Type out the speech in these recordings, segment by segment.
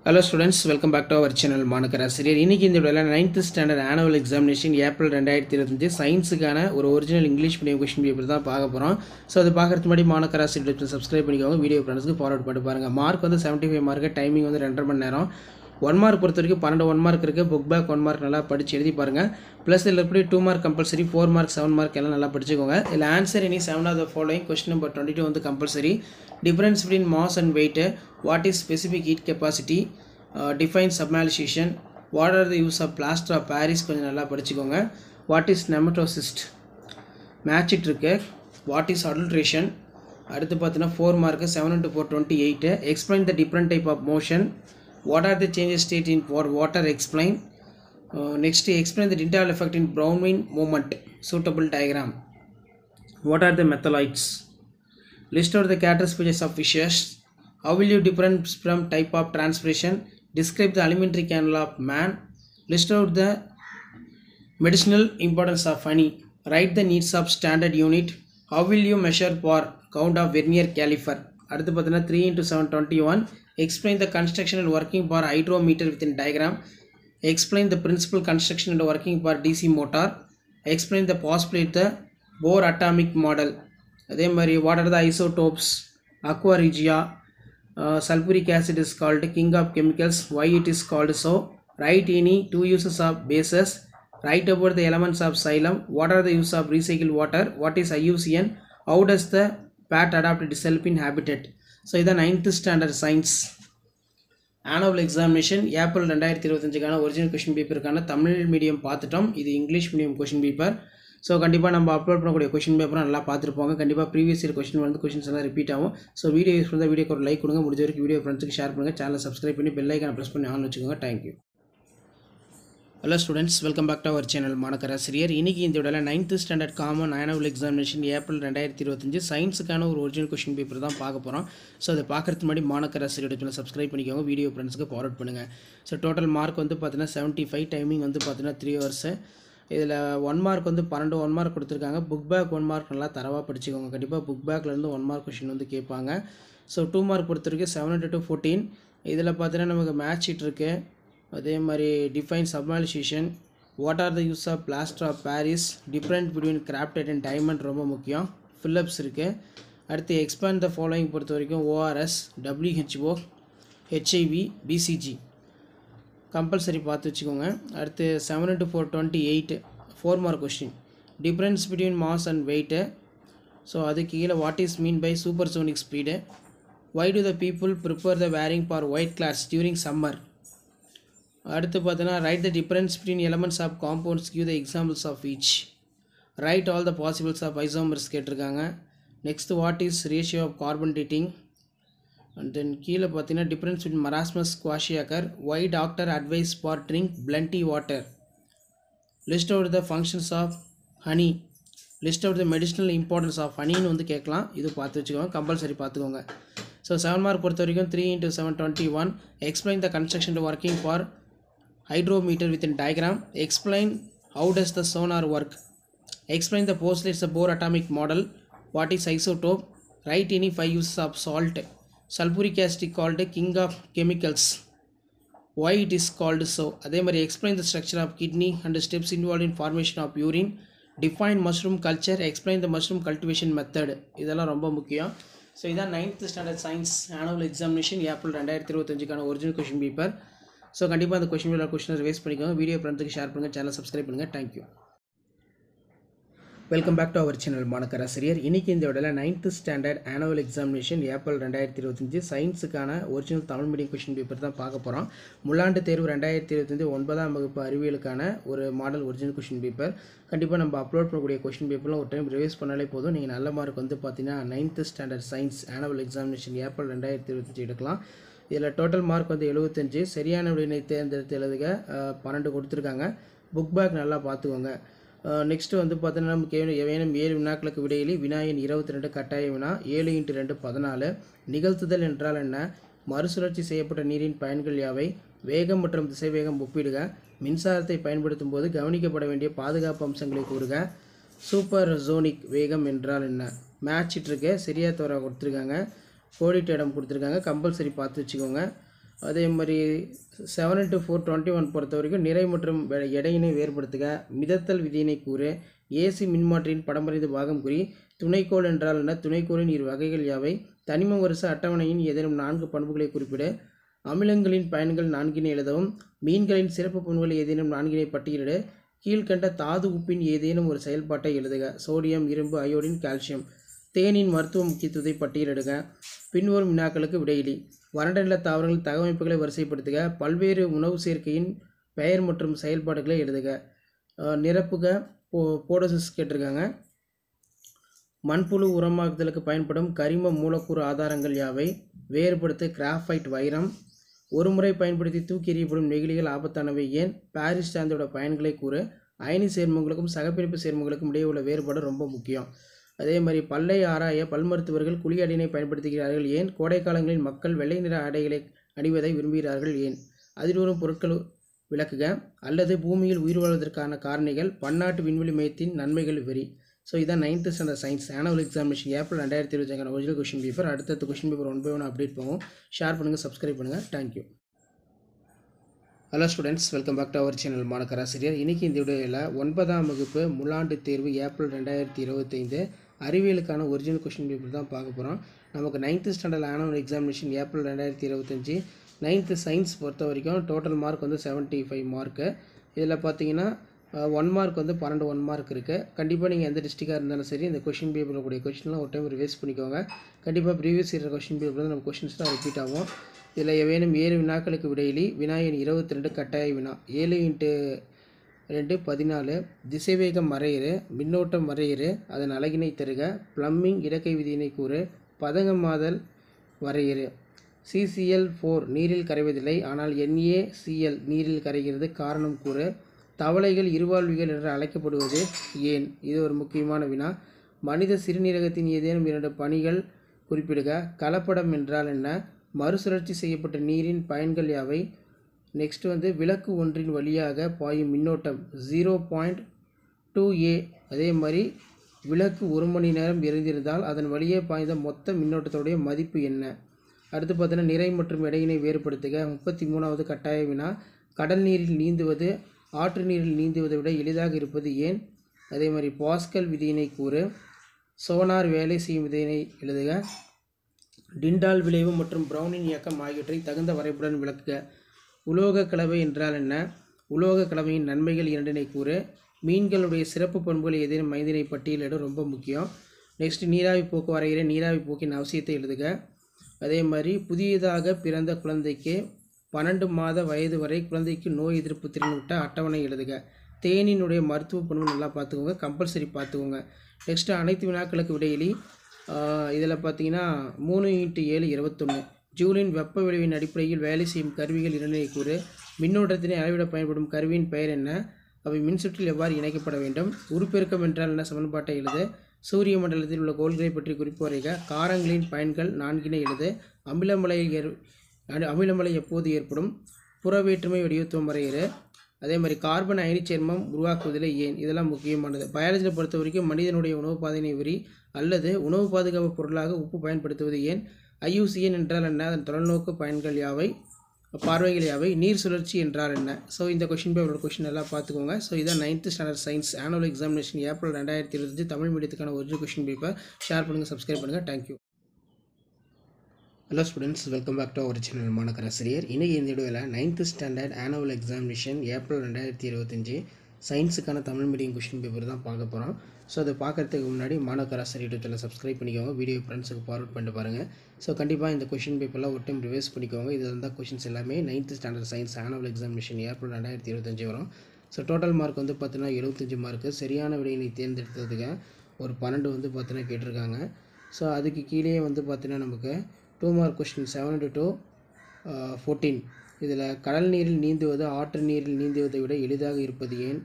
Hello students, welcome back to our channel மாணக்கராசிரியர். இன்னைக்கு இந்த வீடியோல 9th standard annual examination April 2025 சயின்ஸுக்கான ஒரு original English medium question paper தான் பார்க்க போறோம். சோ அது பார்க்கிறதுக்கு முன்னாடி மாணக்கராசிரியர் சப்ஸ்கிரைப் பண்ணிக்கோங்க. வீடியோ ஃப்ரெண்ட்ஸ்க்கு ஃபார்வர்ட் பண்ணி பாருங்க. மார்க் வந்து 75 மார்க், டைமிங் வந்து 2.5 மணி நேரம். 1 மார்க் பொறுத்த வரைக்கும் 12 1 மார்க் இருக்கு. புக் பேக் 1 மார்க் நல்லா படிச்சு எழுதி பாருங்க. ப்ளஸ் இதுல எப்படி 2 மார்க் கம்பல்சரி, 4 மார்க் 7 மார்க் எல்லாம் நல்லா படிச்சுக்கோங்க. இதுல answer any 7 of the following question number 22 வந்து compulsory. Difference between mass and weight, what is specific heat capacity, define sublimation, what are the use of plaster of Paris கொஞ்சம் நல்லா படிச்சுக்கோங்க. what is nematocyst, match it இருக்கு. what is adulteration, அடுத்து பார்த்தீங்கன்னா 4 mark 7 into 4 28. explain the different type of motion, what are the changes state in water, explain. Next explain the Tyndall effect in Brownian movement, suitable diagram. what are the metalloids, list out the character species of fishes, how will you different from type of transpiration, describe the alimentary canal of man, list out the medicinal importance of honey, write the needs of standard unit, how will you measure for count of vernier caliper. அடுத்து பார்த்தீங்கன்னா 3 into 7 21. explain the construction and working for hydrometer within diagram, explain the principal construction and working for DC motor, explain the possibility the Bohr atomic model. அதே மாதிரி what are the isotopes, aqua regia, sulfuric acid is called king of chemicals, why it is called so, write any two uses of bases, write about the elements of xylem, what are the use of recycled water, what is IUCN, how does the pat adapt itself in habitat. so இதான் 9th standard science annual examination April 2025 original question பேப்பருக்கான Tamil medium பார்த்துட்டோம். இது English medium question paper. So கண்டிப்பாக நம்ம upload பண்ணக்கூடிய question பேப்பரை நல்லா பார்த்துருப்போங்க. கண்டிப்பாக ப்ரீவியஸ் இயர் கொஸ்டின் வந்து கொஸ்டின்ஸ் எல்லாம் ரிப்பீட் ஆகும். ஸோ வீடியோ யூஸ் பண்ணால் வீடியோக்கு ஒரு லைக் கொடுங்க. முடிஞ்ச வரைக்கும் வீடியோ ஃப்ரெண்ட்ஸுக்கு ஷேர் பண்ணுங்கள். சேனலை சப்ஸ்கிரைப் பண்ணி பெல் ஐக்கானை ப்ரெஸ் பண்ணி ஆன் வச்சுக்கோங்க. Thank you. Hello students, welcome back to our channel மாணக்கராசிரியர். இன்றைக்கி இந்த விட 9th standard common annual examination April 2025 சயின்ஸுக்கான ஒரு ஒரிஜினல் கொஸ்டின் பேப்பர் தான் பார்க்க போகிறோம். ஸோ அதை பார்க்குறதுக்கு முன்னாடி மாணக்கராசிரியர் சேனல் சப்ஸ்கிரைப் பண்ணிக்கோங்க. வீடியோ ஃப்ரெண்ட்ஸுக்கு ஃபார்வர்ட் பண்ணுங்கள். ஸோ டோட்டல் மார்க் வந்து பார்த்தீங்கன்னா 75, டைமிங் வந்து பார்த்தீங்கன்னா 3 hours. இதில் 1 மார்க் வந்து 12 1 மார்க் கொடுத்துருக்காங்க. புக் பேக் 1 மார்க் நல்லா தரவாக படிச்சுக்கோங்க. கண்டிப்பாக புக் பேக்லேருந்து 1 மார்க் கொஸ்டின் வந்து கேட்பாங்க. ஸோ 2 மார்க் பொறுத்தவரைக்கும் 7 into 14. இதில் பார்த்தீங்கன்னா நமக்கு மேட்ச் ஷீட் இருக்குது. அதே மாதிரி define sublimation, what are the use of plaster of Paris, different between graphite and diamond ரொம்ப முக்கியம். ஃபில்லப்ஸ் இருக்குது. அடுத்து எக்ஸ்பேண்ட் த ஃபாலோயிங் பொறுத்த வரைக்கும் ORS, WHO, HIV, BCG compulsory பார்த்து வச்சுக்கோங்க. அடுத்து 7 into 4 28 4 mark question, difference between mass and weight. So அதுக்கு கீழே what is mean by supersonic speed, why do the people prefer the wearing for white clothes during summer. அடுத்து பார்த்தீங்கன்னா write the difference between elements of compounds, give the examples of each, write all the possibles of isomers கேட்டிருக்காங்க. Next what is ratio of carbon dating. And then கீழே பார்த்தீங்கன்னா difference between marasmus kwashiorkor, why doctor advice for drink plenty water, list out the functions of honey, list out the medicinal importance of ஹனின்னு வந்து கேட்கலாம். இது பார்த்து வச்சுக்கோங்க, compulsory பார்த்துக்கோங்க. So 7 mark பொறுத்த வரைக்கும் 3 into 7 21. Explain the construction working for hydrometer within diagram, explain how does the sonar work, explain the postulates of Bohr atomic model, what is isotope, write any 5 uses of salt, sulfuric acid called king of chemicals, why it is called so. அதே மாதிரி explain the structure of kidney and the steps involved in formation of urine, define mushroom culture, explain the mushroom cultivation method. இதெல்லாம் ரொம்ப முக்கியம். So இதான் 9th standard science annual examination April 2025 original question paper. So கண்டிப்பாக அந்த question revise பண்ணிக்கோங்க. Video ஃப்ரெண்ட்ஸுக்கு share பண்ணுங்கள். சேனலை சப்ஸ்கிரைப் பண்ணுங்கள். Thank you. Welcome back to our channel மாணக்கராசிரியர். இன்றைக்கி இந்த விட 9th standard annual examination April 2025 சயின்ஸுக்கான original Tamil medium question paper தான் பார்க்க போகிறோம். முள்ளாண்டு தேர்வு 2025 9ஆம் வகுப்பு அறிவியலுக்கான ஒரு மாடல் ஒரிஜினல் கொஸ்டின் பேப்பர். கண்டிப்பாக நம்ம அப்லோட் பண்ணக்கூடிய கொஸ்டின் பேப்பர்லாம் ஒரு டைம் ரிவைஸ் பண்ணாலே போதும். நீங்கள் நல்ல மார்க் வந்து பார்த்தீங்கன்னா 9th standard science annual examination April 2025 எடுக்கலாம். இதில் டோட்டல் மார்க் வந்து 75. சரியான விடையினை தேர்ந்தெடுத்து எழுதுக 12 கொடுத்துருக்காங்க. புக் பேக் நல்லா பார்த்துக்கோங்க. நெக்ஸ்ட்டு வந்து பார்த்தீங்கன்னா நமக்கு ஏதேனும் 7 வினாக்களுக்கு விடையிலி வினாயின் 22 கட்டாய வினா, 7 into 2 14. நிகழ்த்துதல் என்றால் என்ன, மறுசுழற்சி செய்யப்பட்ட நீரின் பயன்கள் யாவை, வேகம் மற்றும் திசைவேகம் ஒப்பிடுக, மின்சாரத்தை பயன்படுத்தும் போது கவனிக்கப்பட வேண்டிய பாதுகாப்பு அம்சங்களை கூறுக, சூப்பர் ஜோனிக் வேகம் என்றால் என்ன. மேட்ச் இருக்கு, சரியா தவறாக கொடுத்துருக்காங்க. கோடிட்ட இடம் கொடுத்துருக்காங்க, கம்பல்சரி பார்த்து வச்சுக்கோங்க. அதே மாதிரி 7 into 4 21 பொறுத்த வரைக்கும் நிறை மற்றும் எடையினை வேறுபடுத்துக. மிதத்தல் விதியினை கூறு. ஏசி மின்மாற்றியின் படம் வரைந்து பாகம் குறி. துணைக்கோள் என்றால் என்ன? துணைக்கோளின் இரு வகைகள் யாவை? தனிம வரிச அட்டவணையின் ஏதேனும் 4 பண்புகளை குறிப்பிடு. அமிலங்களின் பயன்கள் 4 எழுதவும். மீன்களின் சிறப்பு பண்புகள் ஏதேனும் 4 பட்டியலிடு. கீழ்கண்ட தாது உப்பின் ஏதேனும் ஒரு செயல்பாட்டை எழுதுக. சோடியம், இரும்பு, அயோடின், கால்சியம். தேனின் மருத்துவ முக்கியத்துவத்தை பட்டியலிடுக. பின்வரும் வினாக்களுக்கு விடையிலி. வறண்ட நில தாவரங்களின் தகவமைப்புகளை வரிசைப்படுத்துக. பல்வேறு உணவு சேர்க்கையின் பெயர் மற்றும் செயல்பாடுகளை எழுதுக. நிரப்புக. போடோசிஸ் கேட்டிருக்காங்க. மண்புழு உரமாக்குதலுக்கு பயன்படும் கரிம மூலக்கூறு ஆதாரங்கள் யாவை? வேறுபடுத்த. கிராஃபைட், வைரம். ஒரு முறை பயன்படுத்தி தூக்கி எறியப்படும் நெகிழிகள் ஆபத்தானவை ஏன்? பாரிஸ் சார்ந்தோட பயன்களை கூறு. அயனி சேர்மங்களுக்கும் சகப்பிணைப்பு சேர்மங்களுக்கும் இடையே உள்ள வேறுபாடு ரொம்ப முக்கியம். அதே மாதிரி பல்லை ஆராய பல் மருத்துவர்கள் குழி அடியினை பயன்படுத்துகிறார்கள் ஏன்? கோடை காலங்களில் மக்கள் வெள்ளை நிற ஆடைகளை அணிவதை விரும்புகிறார்கள் ஏன்? அதில் வரும் பொருட்கள் விளக்குக. அல்லது பூமியில் உயிர் வாழ்வதற்கான காரணிகள். பன்னாட்டு விண்வெளி மையத்தின் நன்மைகள் வெறி. ஸோ இதான் 9th standard science annual examination April 2025 original question paper. அடுத்தடுத்த கொஸ்டின் பேப்பர் 1 by 1 அப்டேட் பண்ணுவோம். ஷேர் பண்ணுங்கள், சப்ஸ்கிரைப் பண்ணுங்கள். Thank you. Hello students, welcome back to our channel மாணக்கராசிரியர். இன்றைக்கி இந்த வீடியோவில் 9ஆம் வகுப்பு முழாண்டு தேர்வு ஏப்ரல் 2025 அறிவியலுக்கான ஒரிஜினல் கொஸ்டின் பேப்பர் தான் பார்க்க போகிறோம். நமக்கு 9th standard annual examination April 2025 9th science பொறுத்த வரைக்கும் டோட்டல் மார்க் வந்து 75 மார்க்கு. இதில் பார்த்தீங்கன்னா 1 மார்க் வந்து 12 1 மார்க் இருக்குது. கண்டிப்பாக நீங்கள் எந்த டிஸ்ட்ரிக்டாக இருந்தாலும் சரி இந்த கொஸ்டின் பேப்பரில் கூடிய கொஸ்டின்லாம் ஒரு டைம் ரிவைஸ் பண்ணிக்கோங்க. கண்டிப்பாக ப்ரீவியஸ் இயர் கொஸ்டின் பேப்பர் வந்து நம்ம கொஸ்டின்ஸ்லாம் ரிப்பீட் ஆகும். இதில் வேணும் 7 வினாக்களுக்கு விடையிலி. வினா எண் 22 கட்டாய வினா. 7 × 2 14. திசைவேகம் வரையறு. மின்னோட்டம் வரையறு. அதன் அலகினை தருக. பிளம்பிங் இடக்கை விதியினை கூறு. பதங்கமாதல் வரையறு. CCl4 நீரில் கரைவதில்லை, ஆனால் NaCl நீரில் கரைகிறது. காரணம் கூறு. தவளைகள் இருவாழ்விகள் என்று அழைக்கப்படுவது ஏன்? இது ஒரு முக்கியமான வினா. மனித சிறுநீரகத்தின் ஏதேனும் 2 பணிகள் குறிப்பிடுக. கலப்படம் என்றால் என்ன? மறுசுழற்சி செய்யப்பட்ட நீரின் பயன்கள் யாவை? நெக்ஸ்ட் வந்து விளக்கு ஒன்றின் வழியாக பாயும் மின்னோட்டம் 0.2A. அதே மாதிரி விளக்கு 1 மணி நேரம் எரிந்திருந்தால் அதன் வழியே பாய்ந்த மொத்த மின்னோட்டத்துடைய மதிப்பு என்ன? அடுத்து பார்த்தீங்கன்னா நிறை மற்றும் எடையினை வேறுபடுத்துக. 33வது கட்டாய வினா. கடல் நீரில் நீந்துவது ஆற்று நீரில் நீந்துவதை விட எளிதாக இருப்பது ஏன்? அதே மாதிரி பாஸ்கல் விதியினை கூறு. சோனார் வேலை செய்யும் விதியினை எழுதுக. டிண்டால் விளைவு மற்றும் ப்ரௌனின் இயக்கம் ஆகியவற்றை தகுந்த வரைபடம் விளக்குக. உலோக கலவை என்றால் என்ன? உலோக கலவையின் நன்மைகள் 2 கூறு. மீன்களுடைய சிறப்பு பண்புகளை ஏதேனும் 5 பட்டியலிட ரொம்ப முக்கியம். நெக்ஸ்ட் நீராவி போக்கு வரைகிற. நீராவி போக்கின் அவசியத்தை எழுதுக. அதே மாதிரி புதியதாக பிறந்த குழந்தைக்கு 12 மாத வயது வரை குழந்தைக்கு நோய் எதிர்ப்பு திறன் விட்ட அட்டவணை எழுதுக. தேனினுடைய மருத்துவ பண்பு நல்லா பார்த்துக்கோங்க, கம்பல்சரி பார்த்துக்கோங்க. நெக்ஸ்ட்டு அனைத்து வினாக்களுக்கு விடையிலி. இதில் பார்த்தீங்கன்னா 3 × 7 21. ஜூலின் வெப்ப விளைவின் அடிப்படையில் வேலை செய்யும் கருவிகள் 2 கூறு. மின்னோட்டத்தினை அளவிட பயன்படும் கருவியின் பெயர் என்ன? அவை மின்சுற்றில் எவ்வாறு இணைக்கப்பட வேண்டும்? உருப்பெருக்கம் என்றால் என்ன? சமன்பாட்டை எழுது. சூரிய மண்டலத்தில் உள்ள கோள்களை பற்றி குறிப்பு வரைக. காரங்களின் பயன்கள் 4 எழுது. அமிலமலை எப்போது ஏற்படும்? புறவேற்றுமை வடிவத்துவம் வரையறு. அதே மாதிரி கார்பன் அயனி சேர்மம் உருவாக்குவதில் ஏன்? இதெல்லாம் முக்கியமானது. பயாலஜியில் பொறுத்த வரைக்கும் மனிதனுடைய உணவு பாதையினை விரி அல்லது உணவு பாதுகாப்பு பொருளாக உப்பு பயன்படுத்துவது ஏன்? IUCN என்றால் என்ன? அதன் தொலைநோக்கு பயன்கள் யாவை? பார்வைகள் யாவை? நீர் சுழற்சி என்றால் என்ன? ஸோ இந்த கொஸ்டின் பேப்பரோட கொஸ்டின் எல்லாம் பார்த்துக்கோங்க. ஸோ இதான் 9th standard science annual examination April 2025 Tamil மீடியத்துக்கான ஒரிஜினல் கொஸ்டின் பேப்பர். ஷேர் பண்ணுங்கள், சப்ஸ்கிரைப் பண்ணுங்கள். Thank you. Hello students, welcome back to our channel மாணக்கராசிரியர். இன்றைக்கி இந்த வீடியோவில் 9th standard annual examination April 2025 சயின்ஸுக்கான தமிழ் மீடியம் கொஸ்டின் பேப்பர் தான் பார்க்க போகிறோம். ஸோ அதை பார்க்குறதுக்கு முன்னாடி மாணக்கராசிரியர் யூடியூப் சேனல் சப்ஸ்கிரைப் பண்ணிக்கோங்க. வீடியோ ஃப்ரெண்ட்ஸுக்கு ஃபார்வர்ட் பண்ணிட்டு பாருங்கள். ஸோ கண்டிப்பாக இந்த கொஸ்டின் பேப்பர்லாம் ஒரு டைம் ரிவைஸ் பண்ணிக்கோங்க. இதில் இருந்தால் கொஸ்டின்ஸ் எல்லாமே 9th standard science annual examination April 2025 வரும். ஸோ டோட்டல் மார்க் வந்து பார்த்தீங்கன்னா 75 மார்க்கு. சரியான விடையினை தேர்ந்தெடுத்ததுக்கு ஒரு 12 வந்து பார்த்தீங்கன்னா கேட்டிருக்காங்க. ஸோ அதுக்கு கீழே வந்து பார்த்தீங்கன்னா நமக்கு 2 மார்க் கொஸ்டின் 7 to 14. இதில் கடல் நீரில் நீந்துவது ஆற்று நீரில் நீந்துவதை விட எளிதாக இருப்பது ஏன்?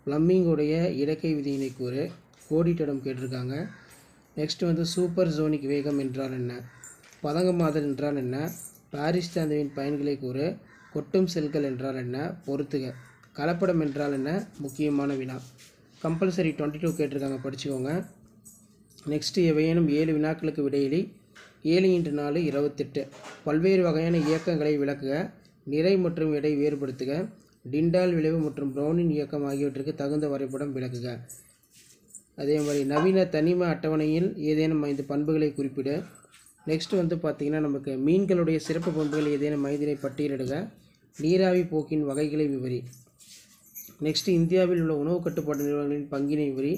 பிளம்பிங்குடைய இடக்கை விதியினை கூறு. கோடிட்டிடம் கேட்டிருக்காங்க. நெக்ஸ்ட் வந்து சூப்பர் ஜோனிக் வேகம் என்றால் என்ன? பதங்கமாதல் என்றால் என்ன? பாரிஸ் சாந்தவின் பயன்களை கூறு. கொட்டும் செல்கள் என்றால் என்ன? பொறுத்துக. கலப்படம் என்றால் என்ன? முக்கியமான வினா. கம்பல்சரி 22 கேட்டிருக்காங்க, படிச்சுக்கோங்க. நெக்ஸ்ட்டு எவையேனும் 7 வினாக்களுக்கு விடையிலி. 7×4 28. பல்வேறு வகையான இயக்கங்களை விளக்குக. நிறை மற்றும் எடை வேறுபடுத்துக. டிண்டால் விளைவு மற்றும் ப்ரௌனின் இயக்கம் ஆகியவற்றுக்கு தகுந்த வரைபடம் விளக்குக. அதே மாதிரி நவீன தனிம அட்டவணையில் ஏதேனும் 5 பண்புகளை குறிப்பிட. நெக்ஸ்ட் வந்து பார்த்திங்கன்னா நமக்கு மீன்களுடைய சிறப்பு பண்புகள் ஏதேனும் 5 பட்டியலிடுக. நீராவி போக்கின் வகைகளை விவரி. நெக்ஸ்ட் இந்தியாவில் உள்ள உணவு கட்டுப்பாட்டு நிறுவனங்களின் பங்கினை விவரி.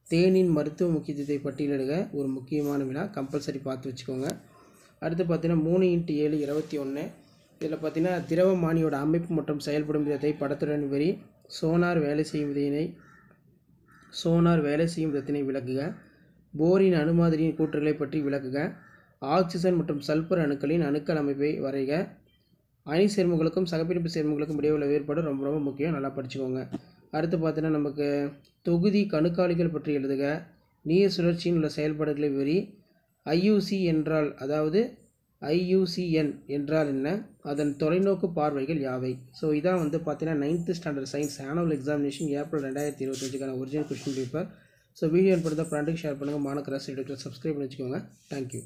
தேனின் மருத்துவ முக்கியத்துவத்தை பட்டியலிடுக. ஒரு முக்கியமான வினா, கம்பல்சரி பார்த்து வச்சுக்கோங்க. அடுத்து பார்த்தீங்கன்னா 3×7 21. இதில் பார்த்தீங்கன்னா திரவமானியோட அமைப்பு மற்றும் செயல்படும் விதத்தை படத்துடன் விவரி. சோனார் வேலை செய்யும் விதத்தினை விளக்குக. போரின் அணுமாதிரியின் கூற்றுகளை பற்றி விளக்குக. ஆக்சிஜன் மற்றும் சல்பர் அணுக்களின் அணுக்கள் அமைப்பை வரைக. அணி சேர்மங்களுக்கும் சகப்பிணைப்பு சேர்மங்களுக்கும் இடையே உள்ள வேறுபாடு ரொம்ப ரொம்ப முக்கியம், நல்லா படிச்சுக்கோங்க. அடுத்து பார்த்தீங்கன்னா நமக்கு தொகுதி கணுக்காலிகள் பற்றி எழுதுக. நீர் சுழற்சியின் உள்ள செயல்பாடுகளை விவரி. IUCN என்றால் என்ன, அதன் தொலைநோக்கு பார்வைகள் யாவை. ஸோ இதான் வந்து பார்த்தீங்கன்னா 9th standard science annual examination April 2025 original question paper. So video என்பதை ஃப்ரெண்டுக்கு ஷேர் பண்ணுங்கள். மாணக்கராசி சப்ஸ்கிரைப் பண்ணி வச்சுக்கோங்க. தேங்க்யூ.